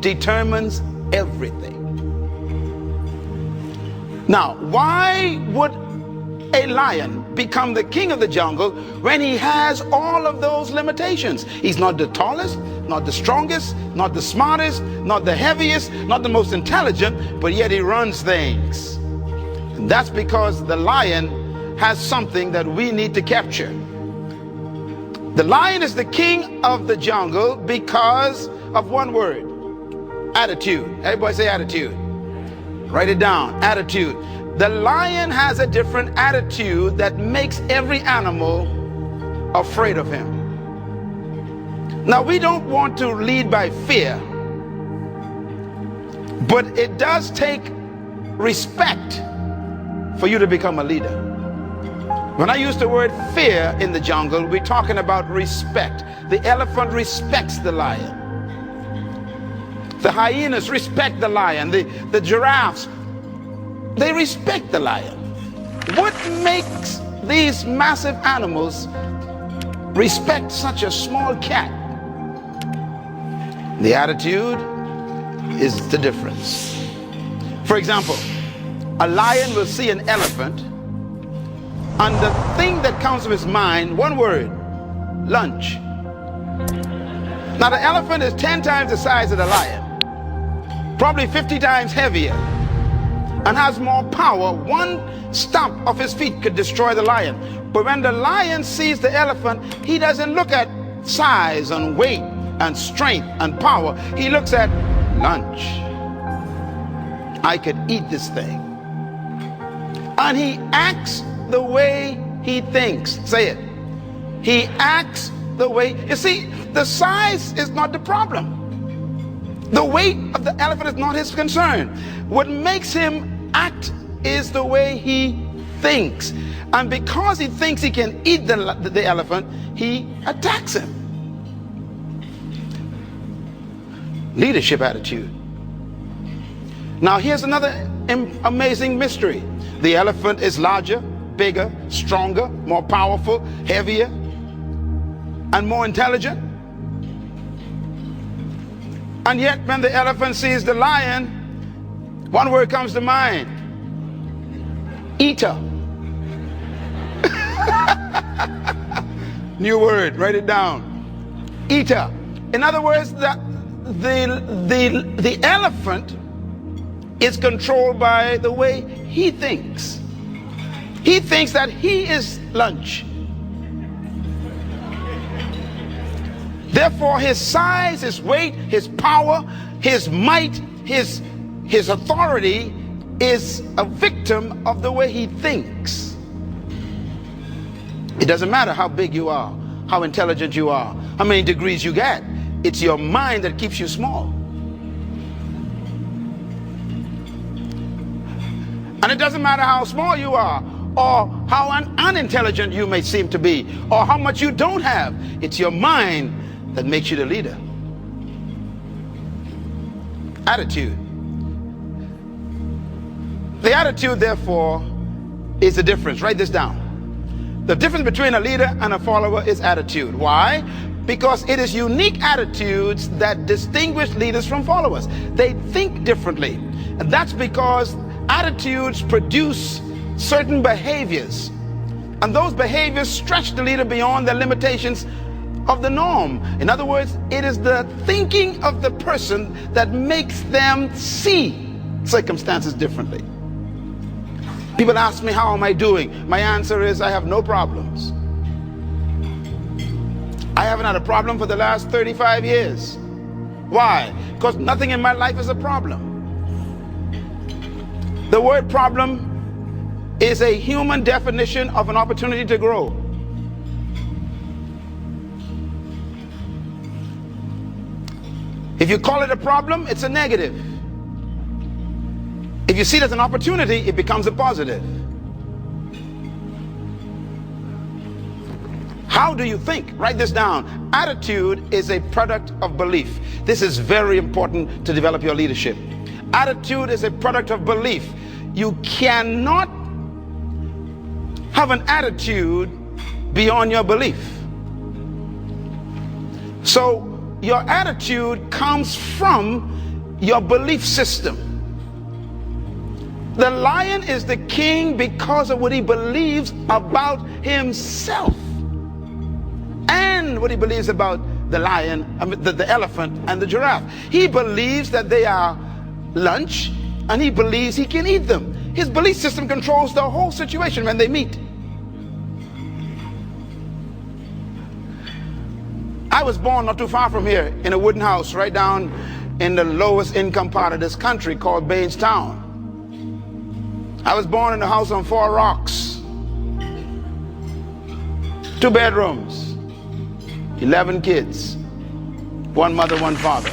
determines everything. Now, why would a lion become the king of the jungle when he has all of those limitations? He's not the tallest, not the strongest, not the smartest, not the heaviest, not the most intelligent, but yet he runs things. And that's because the lion has something that we need to capture. The lion is the king of the jungle because of one word: attitude. Everybody say attitude. Write it down. Attitude. The lion has a different attitude that makes every animal afraid of him. Now, we don't want to lead by fear, but it does take respect for you to become a leader. When I use the word fear in the jungle, we're talking about respect. The elephant respects the lion. The hyenas respect the lion. The giraffes, they respect the lion. What makes these massive animals respect such a small cat? The attitude is the difference. For example, a lion will see an elephant, and the thing that comes to his mind, one word: lunch. Now, the elephant is 10 times the size of the lion, probably 50 times heavier, and has more power. One stomp of his feet could destroy the lion. But when the lion sees the elephant, he doesn't look at size and weight and strength and power. He looks at lunch. I could eat this thing. And he acts the way he thinks. Say it. He acts the way. You see, the size is not the problem. The weight of the elephant is not his concern. What makes him act is the way he thinks. And because he thinks he can eat the elephant, he attacks him. Leadership attitude. Now, here's another amazing mystery. The elephant is larger, bigger, stronger, more powerful, heavier, and more intelligent. And yet, when the elephant sees the lion, one word comes to mind: eater. New word, write it down. Eater. In other words, the elephant is controlled by the way he thinks. He thinks that he is lunch. Therefore, his size, his weight, his power, his might, his authority is a victim of the way he thinks. It doesn't matter how big you are, how intelligent you are, how many degrees you get. It's your mind that keeps you small. And it doesn't matter how small you are, or how unintelligent you may seem to be, or how much you don't have. It's your mind that makes you the leader. Attitude. The attitude, therefore, is the difference. Write this down. The difference between a leader and a follower is attitude. Why? Because it is unique attitudes that distinguish leaders from followers. They think differently. And that's because attitudes produce certain behaviors. And those behaviors stretch the leader beyond the limitations of the norm. In other words, it is the thinking of the person that makes them see circumstances differently. People ask me, how am I doing? My answer is, I have no problems. I haven't had a problem for the last 35 years. Why? Because nothing in my life is a problem. The word problem is a human definition of an opportunity to grow. If you call it a problem, it's a negative. If you see it as an opportunity, it becomes a positive. How do you think? Write this down. Attitude is a product of belief. This is very important to develop your leadership. Attitude is a product of belief. You cannot have an attitude beyond your belief. So your attitude comes from your belief system. The lion is the king because of what he believes about himself and what he believes about the lion, the elephant and the giraffe. He believes that they are lunch and he believes he can eat them. His belief system controls the whole situation when they meet. I was born not too far from here in a wooden house right down in the lowest income part of this country called Bainstown. I was born in a house on 4 rocks, 2 bedrooms, 11 kids, 1 mother, 1 father.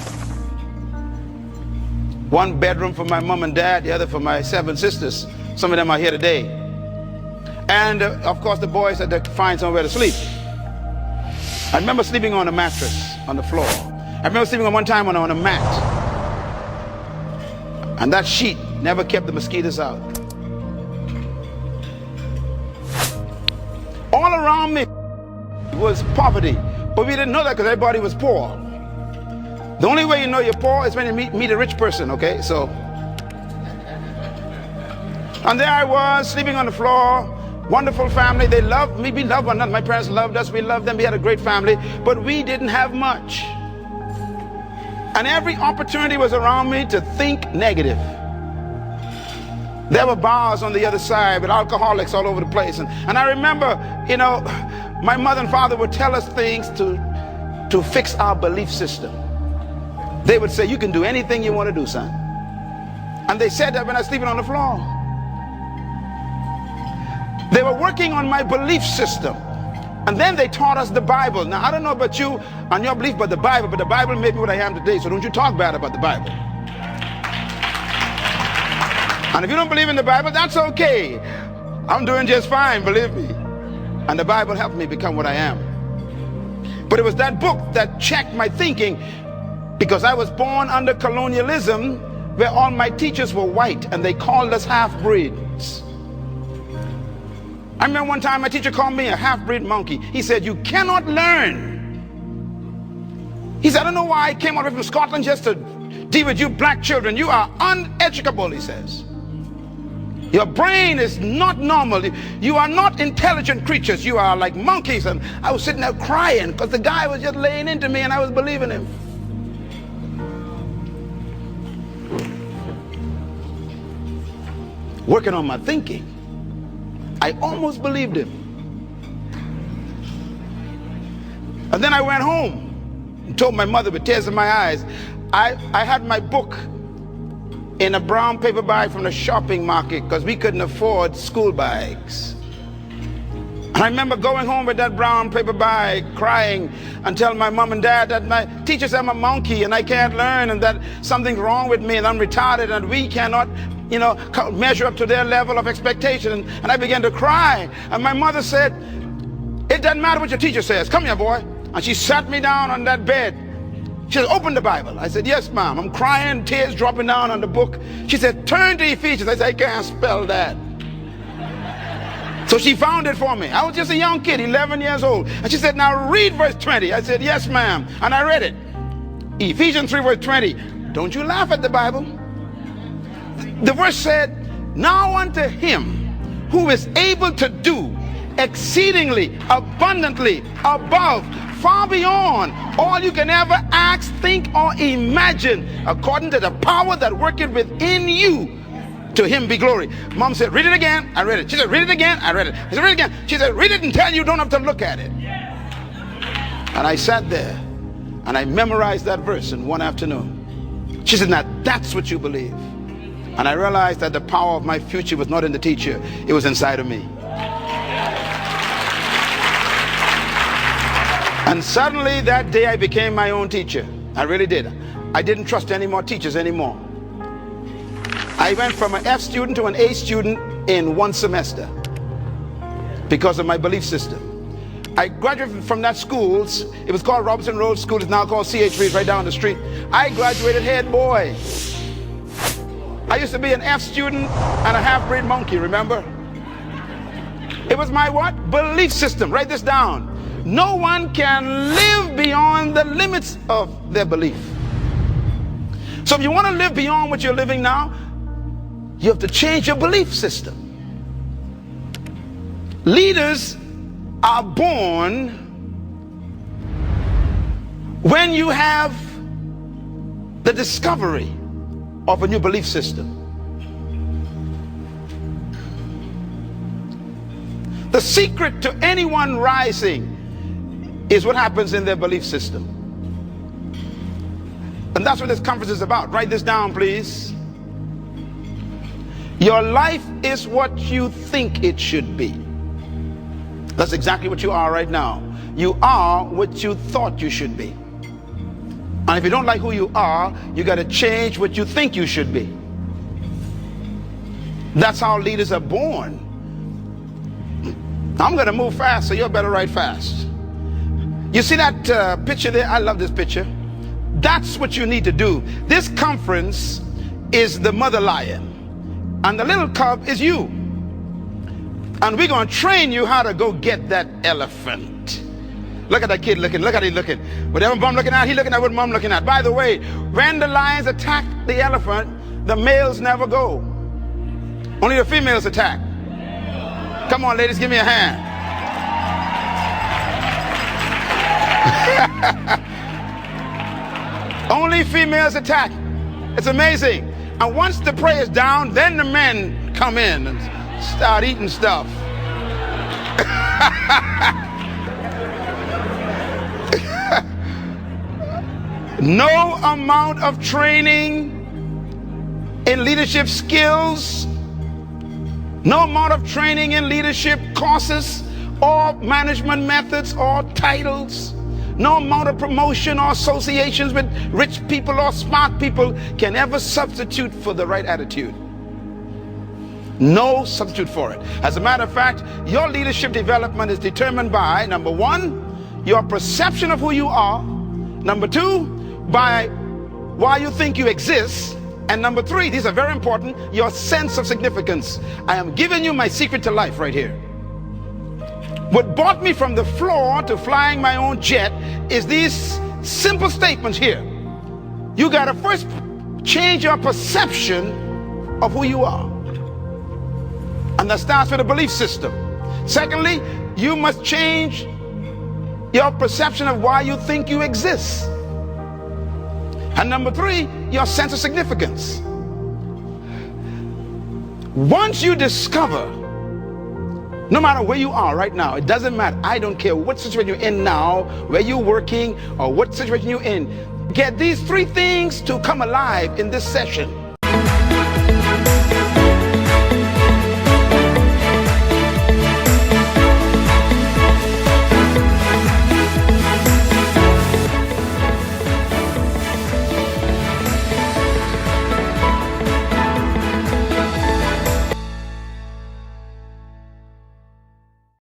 1 bedroom for my mom and dad, the other for my 7 sisters. Some of them are here today. And of course the boys had to find somewhere to sleep. I remember sleeping on a mattress on the floor. I remember sleeping on one time on a mat. And that sheet never kept the mosquitoes out. All around me was poverty, but we didn't know that because everybody was poor. The only way you know you're poor is when you meet a rich person, okay? So, and there I was sleeping on the floor. Wonderful family, they loved me, we loved one another. My parents loved us, we loved them, we had a great family, but we didn't have much. And every opportunity was around me to think negative. There were bars on the other side with alcoholics all over the place. And I remember, you know, my mother and father would tell us things to fix our belief system. They would say, you can do anything you want to do, son. And they said that when I was sleeping on the floor. They were working on my belief system. And then they taught us the Bible. Now, I don't know about you and your belief about the Bible, but the Bible made me what I am today, so don't you talk bad about the Bible. And if you don't believe in the Bible, that's okay. I'm doing just fine, believe me. And the Bible helped me become what I am. But it was that book that checked my thinking, because I was born under colonialism where all my teachers were white and they called us half-breeds. I remember one time my teacher called me a half-breed monkey. He said, you cannot learn. He said, I don't know why I came all the way from Scotland just to deal with you black children. You are uneducable, he says. Your brain is not normal. You are not intelligent creatures. You are like monkeys. And I was sitting there crying because the guy was just laying into me and I was believing him. Working on my thinking. I almost believed him. And then I went home and told my mother with tears in my eyes. I had my book in a brown paper bag from the shopping market because we couldn't afford school bags. And I remember going home with that brown paper bag, crying and telling my mom and dad that my teacher said I'm a monkey and I can't learn and that something's wrong with me and I'm retarded and we cannot, you know, measure up to their level of expectation. And I began to cry. And my mother said, it doesn't matter what your teacher says. Come here, boy. And she sat me down on that bed. She said, open the Bible. I said, yes, ma'am. I'm crying, tears dropping down on the book. She said, turn to Ephesians. I said, I can't spell that. So she found it for me. I was just a young kid, 11 years old. And she said, now read verse 20. I said, yes, ma'am. And I read it. Ephesians 3 verse 20. Don't you laugh at the Bible. The verse said, now unto him who is able to do exceedingly abundantly above, far beyond all you can ever ask, think, or imagine, according to the power that worketh within you. To him be glory. Mom said, read it again. I read it. She said, read it again. I read it. I said, read it again. She said, read it until you don't have to look at it. And I sat there and I memorized that verse in one afternoon. She said, now that's what you believe. And I realized that the power of my future was not in the teacher. It was inside of me. And suddenly that day I became my own teacher. I really did. I didn't trust any more teachers anymore. I went from an F student to an A student in one semester because of my belief system. I graduated from that school. It was called Robinson Road School. It's now called CH3. It's right down the street. I graduated head boy. I used to be an F student and a half-breed monkey, remember? It was my what? Belief system. Write this down. No one can live beyond the limits of their belief. So if you want to live beyond what you're living now, you have to change your belief system. Leaders are born when you have the discovery of a new belief system. The secret to anyone rising is what happens in their belief system. And that's what this conference is about. Write this down, please. Your life is what you think it should be. That's exactly what you are right now. You are what you thought you should be. And if you don't like who you are, you got to change what you think you should be. That's how leaders are born. I'm going to move fast, so you better write fast. You see that picture there? I love this picture. That's what you need to do. This conference is the mother lion, and the little cub is you. And we're going to train you how to go get that elephant. Look at that kid looking. Look at him looking. Whatever mom looking at, he looking at what mom looking at. By the way, when the lions attack the elephant, the males never go. Only the females attack. Come on, ladies, give me a hand. Only females attack. It's amazing. And once the prey is down, then the men come in and start eating stuff. No amount of training in leadership skills, no amount of training in leadership courses or management methods or titles, no amount of promotion or associations with rich people or smart people can ever substitute for the right attitude. No substitute for it. As a matter of fact, your leadership development is determined by, number one, your perception of who you are. Number two, by why you think you exist. And number three, these are very important, your sense of significance. I am giving you my secret to life right here. What brought me from the floor to flying my own jet is these simple statements here. You got to first change your perception of who you are. And that starts with a belief system. Secondly, you must change your perception of why you think you exist. And number three, your sense of significance. Once you discover, no matter where you are right now, it doesn't matter. I don't care what situation you're in now, where you're working, or what situation you're in. Get these three things to come alive in this session.